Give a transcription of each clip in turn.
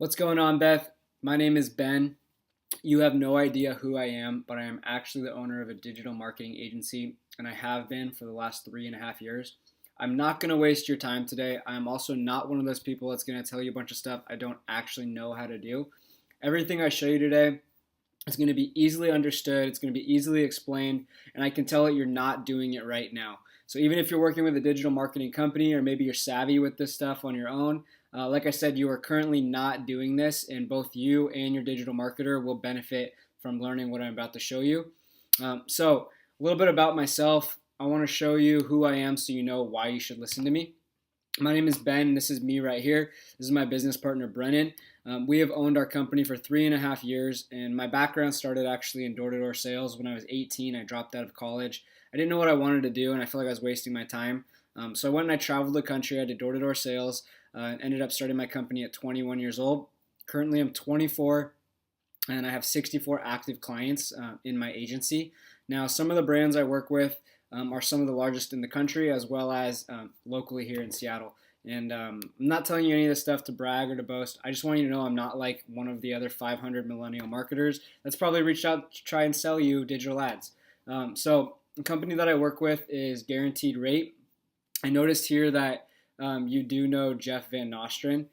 What's going on, Beth? My name is Ben. You have no idea who I am, but I am actually the owner of a digital marketing agency, and I have been for the last 3.5 years. I'm not going to waste your time today. I'm also not one of those people that's going to tell you a bunch of stuff I don't actually know how to do. Everything I show you today is going to be easily understood, it's going to be easily explained, and I can tell that you're not doing it right now. So even if you're working with a digital marketing company or maybe you're savvy with this stuff on your own, like I said, you are currently not doing this, and both you and your digital marketer will benefit from learning what I'm about to show you. So, a little bit about myself. I want to show you who I am so you know why you should listen to me. My name is Ben. This is me right here. This is my business partner, Brennan. We have owned our company for 3.5 years, and my background started actually in door-to-door sales. When I was 18, I dropped out of college. I didn't know what I wanted to do, and I felt like I was wasting my time. So I went and I traveled the country. I did door-to-door sales, and ended up starting my company at 21 years old. Currently, I'm 24, and I have 64 active clients in my agency. Now, some of the brands I work with are some of the largest in the country, as well as locally here in Seattle. And I'm not telling you any of this stuff to brag or to boast. I just want you to know I'm not like one of the other 500 millennial marketers that's probably reached out to try and sell you digital ads. So the company that I work with is Guaranteed Rate. I noticed here that you do know Jeff Van Nostrand.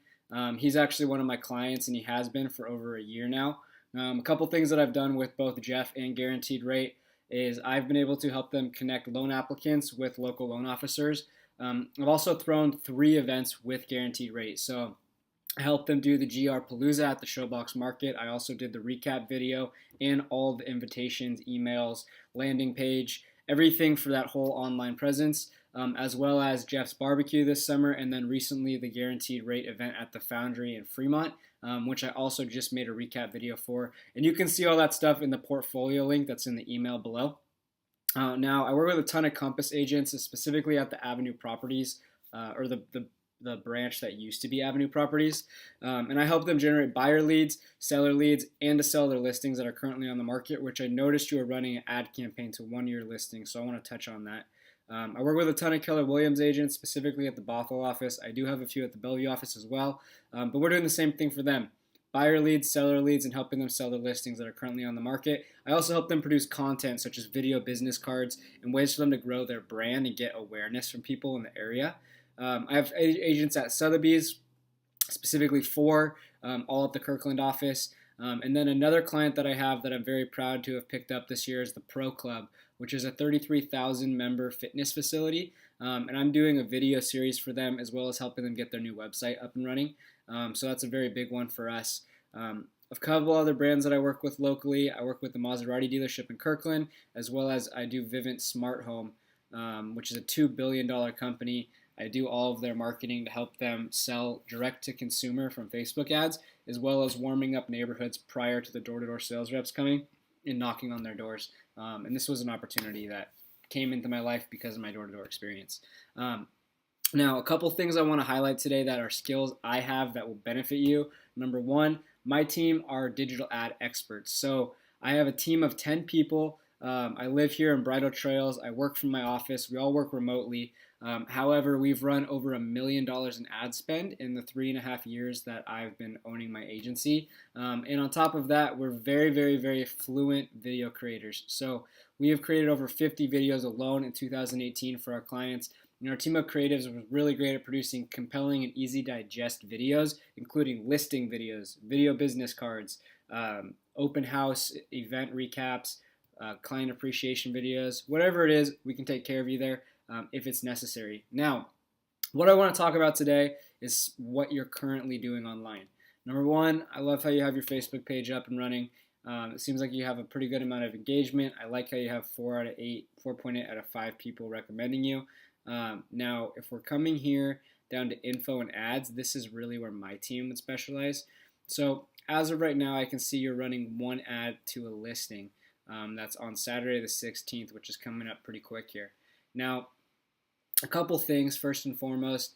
He's actually one of my clients, and he has been for over a year now. A couple things that I've done with both Jeff and Guaranteed Rate is I've been able to help them connect loan applicants with local loan officers. I've also thrown 3 events with Guaranteed Rate. So I helped them do the GR Palooza at the Showbox Market. I also did the recap video and all the invitations, emails, landing page, everything for that whole online presence, as well as Jeff's Barbecue this summer, and then recently the Guaranteed Rate event at the Foundry in Fremont, which I also just made a recap video for. And you can see all that stuff in the portfolio link that's in the email below. Now, I work with a ton of Compass agents, specifically at the Avenue Properties, or the branch that used to be Avenue Properties. And I help them generate buyer leads, seller leads, and to sell their listings that are currently on the market, which I noticed you are running an ad campaign to one of your listings, so I want to touch on that. I work with a ton of Keller Williams agents, specifically at the Bothell office. I do have a few at the Bellevue office as well, but we're doing the same thing for them. Buyer leads, seller leads, and helping them sell their listings that are currently on the market. I also help them produce content such as video business cards and ways for them to grow their brand and get awareness from people in the area. I have agents at Sotheby's, specifically 4, all at the Kirkland office. And then another client that I have that I'm very proud to have picked up this year is the Pro Club, which is a 33,000 member fitness facility. And I'm doing a video series for them as well as helping them get their new website up and running. So that's a very big one for us. A couple other brands that I work with locally. I work with the Maserati dealership in Kirkland, as well as I do Vivint Smart Home, which is a $2 billion company. I do all of their marketing to help them sell direct to consumer from Facebook ads, as well as warming up neighborhoods prior to the door-to-door sales reps coming and knocking on their doors. And this was an opportunity that came into my life because of my door-to-door experience. Now, a couple things I want to highlight today that are skills I have that will benefit you. Number one, my team are digital ad experts. So I have a team of 10 people. I live here in Bridal Trails. I work from my office. We all work remotely. However, we've run over $1 million in ad spend in the 3.5 years that I've been owning my agency. And on top of that, we're very, very, very fluent video creators. So we have created over 50 videos alone in 2018 for our clients. And our team of creatives was really great at producing compelling and easy to digest videos, including listing videos, video business cards, open house event recaps, client appreciation videos, whatever it is, we can take care of you there if it's necessary. Now, what I want to talk about today is what you're currently doing online. Number one, I love how you have your Facebook page up and running. It seems like you have a pretty good amount of engagement. I like how you have 4.8 out of 5 people recommending you. Now, if we're coming here down to info and ads, this is really where my team would specialize. So as of right now, I can see you're running 1 ad to a listing. That's on Saturday the 16th, which is coming up pretty quick here. Now, a couple things. First and foremost,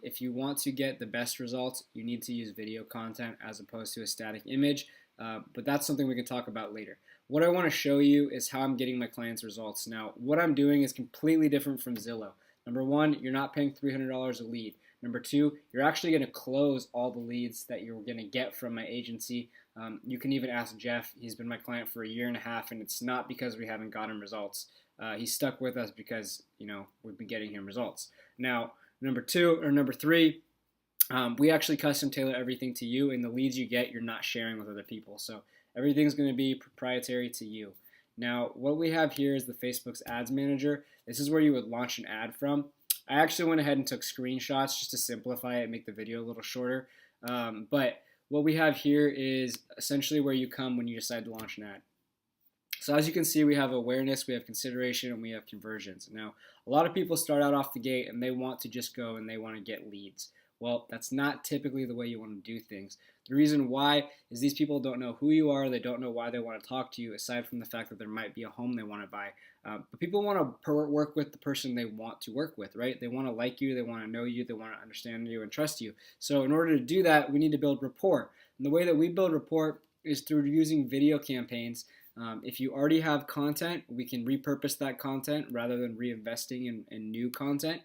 if you want to get the best results, you need to use video content as opposed to a static image. But that's something we can talk about later. What I want to show you is how I'm getting my clients results. Now, what I'm doing is completely different from Zillow. Number one, you're not paying $300 a lead. Number two, you're actually going to close all the leads that you're going to get from my agency. You can even ask Jeff. He's been my client for a year and a half, and it's not because we haven't gotten results. He's stuck with us because we've been getting him results. Now, number three, we actually custom tailor everything to you, and the leads you get, you're not sharing with other people. So everything's going to be proprietary to you. Now, what we have here is the Facebook's Ads Manager. This is where you would launch an ad from. I actually went ahead and took screenshots just to simplify it and make the video a little shorter. But what we have here is essentially where you come when you decide to launch an ad. So as you can see, we have awareness, we have consideration, and we have conversions. Now, a lot of people start out off the gate and they want to just go and they want to get leads. Well, that's not typically the way you want to do things. The reason why is these people don't know who you are. They don't know why they want to talk to you, aside from the fact that there might be a home they want to buy. But people want to work with the person they want to work with, right? They want to like you. They want to know you. They want to understand you and trust you. So in order to do that, we need to build rapport. And the way that we build rapport is through using video campaigns. If you already have content, we can repurpose that content rather than reinvesting in new content.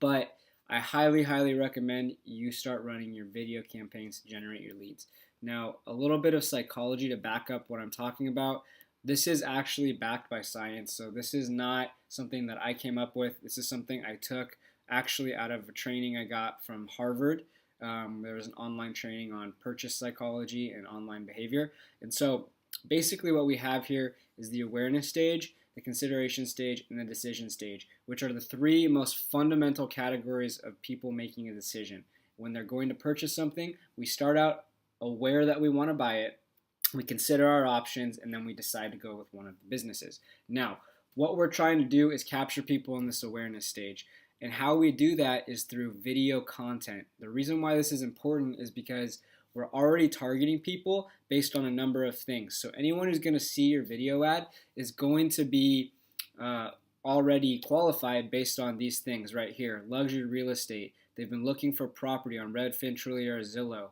But I highly, highly recommend you start running your video campaigns to generate your leads. Now, a little bit of psychology to back up what I'm talking about. This is actually backed by science, so this is not something that I came up with. This is something I took actually out of a training I got from Harvard. There was an online training on purchase psychology and online behavior. And so basically what we have here is the awareness stage, the consideration stage, and the decision stage, which are the three most fundamental categories of people making a decision. When they're going to purchase something, we start out aware that we want to buy it, we consider our options, and then we decide to go with one of the businesses. Now, what we're trying to do is capture people in this awareness stage. And how we do that is through video content. The reason why this is important is because we're already targeting people based on a number of things. So anyone who's going to see your video ad is going to be already qualified based on these things right here. Luxury real estate. They've been looking for property on Redfin, Trulia, or Zillow.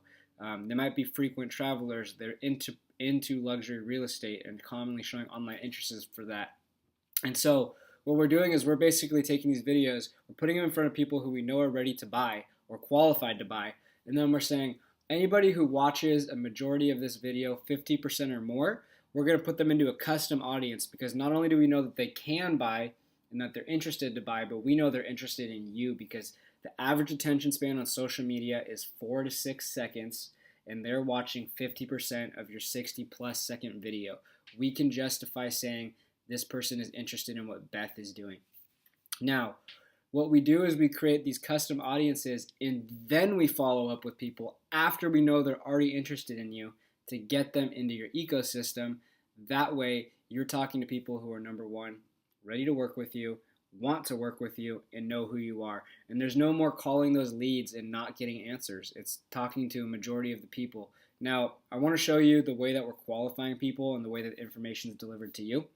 They might be frequent travelers. They're into luxury real estate and commonly showing online interests for that. And so what we're doing is we're basically taking these videos, we're putting them in front of people who we know are ready to buy or qualified to buy, and then we're saying, anybody who watches a majority of this video, 50% or more, we're going to put them into a custom audience, because not only do we know that they can buy and that they're interested to buy, but we know they're interested in you, because the average attention span on social media is 4 to 6 seconds, and they're watching 50% of your 60-plus second video. We can justify saying this person is interested in what Beth is doing. Now, what we do is we create these custom audiences, and then we follow up with people after we know they're already interested in you to get them into your ecosystem. That way, you're talking to people who are, number one, ready to work with you, want to work with you, and know who you are. And there's no more calling those leads and not getting answers. It's talking to a majority of the people. Now, I want to show you the way that we're qualifying people and the way that information is delivered to you.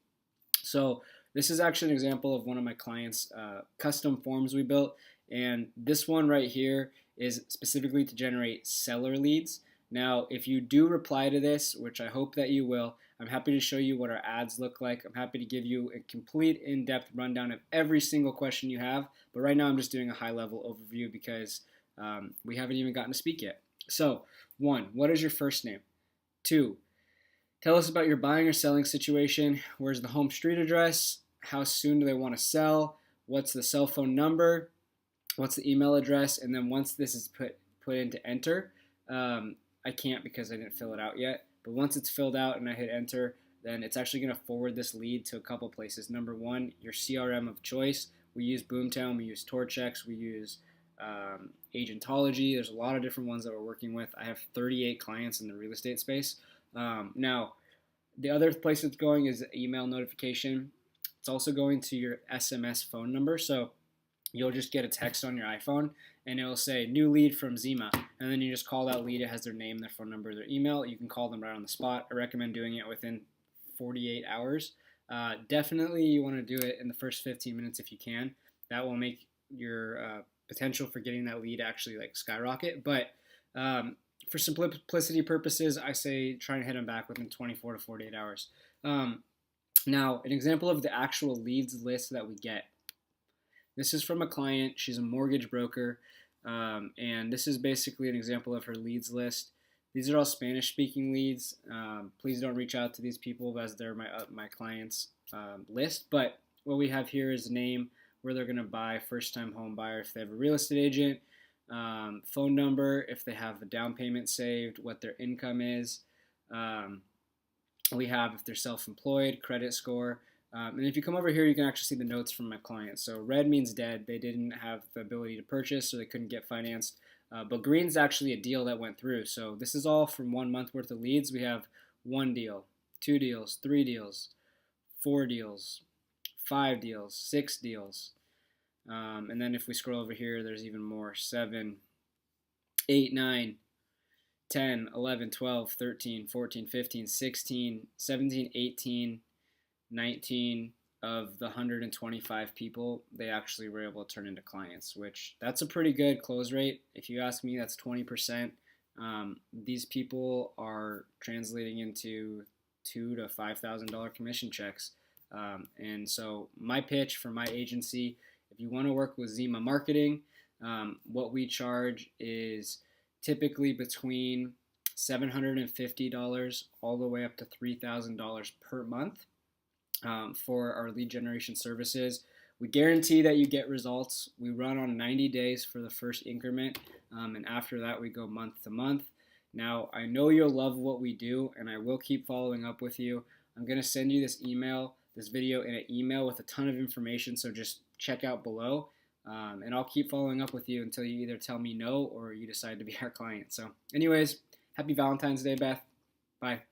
So this is actually an example of one of my clients' custom forms we built. And this one right here is specifically to generate seller leads. Now, if you do reply to this, which I hope that you will, I'm happy to show you what our ads look like. I'm happy to give you a complete in-depth rundown of every single question you have. But right now I'm just doing a high-level overview because we haven't even gotten to speak yet. So, 1, what is your first name? 2, tell us about your buying or selling situation. Where's the home street address? How soon do they want to sell? What's the cell phone number? What's the email address? And then once this is put into enter, I can't because I didn't fill it out yet. But once it's filled out and I hit enter, then it's actually going to forward this lead to a couple places. Number 1, your CRM of choice. We use Boomtown, we use TorChex, we use Agentology. There's a lot of different ones that we're working with. I have 38 clients in the real estate space. Now, the other place it's going is email notification. It's also going to your SMS phone number. So you'll just get a text on your iPhone and it'll say new lead from Zima. And then you just call that lead. It has their name, their phone number, their email. You can call them right on the spot. I recommend doing it within 48 hours. Definitely you want to do it in the first 15 minutes if you can. That will make your potential for getting that lead actually like skyrocket. But for simplicity purposes, I say try and hit them back within 24 to 48 hours. Now, an example of the actual leads list that we get. This is from a client. She's a mortgage broker, and this is basically an example of her leads list. These are all Spanish-speaking leads. Please don't reach out to these people as they're my clients' list. But what we have here is name, where they're going to buy, first-time home buyer, if they have a real estate agent, phone number, if they have a down payment saved, what their income is. We have if they're self-employed, credit score. And if you come over here, you can actually see the notes from my client. So red means dead. They didn't have the ability to purchase, so they couldn't get financed. But green's actually a deal that went through. So this is all from 1 month worth of leads. We have 1 deal, 2 deals, 3 deals, 4 deals, 5 deals, 6 deals. And then if we scroll over here, there's even more. 7, 8, 9, 10, 11, 12, 13, 14, 15, 16, 17, 18, 19 of the 125 people they actually were able to turn into clients, which that's a pretty good close rate. If you ask me, that's 20%. These people are translating into $2,000 to $5,000 commission checks. And so my pitch for my agency, if you want to work with Zima Marketing, what we charge is typically between $750 all the way up to $3,000 per month for our lead generation services. We guarantee that you get results. We run on 90 days for the first increment, and after that we go month to month. Now, I know you'll love what we do, and I will keep following up with you. I'm going to send you this video in an email with a ton of information, so just check out below. And I'll keep following up with you until you either tell me no or you decide to be our client. So anyways, happy Valentine's Day, Beth. Bye.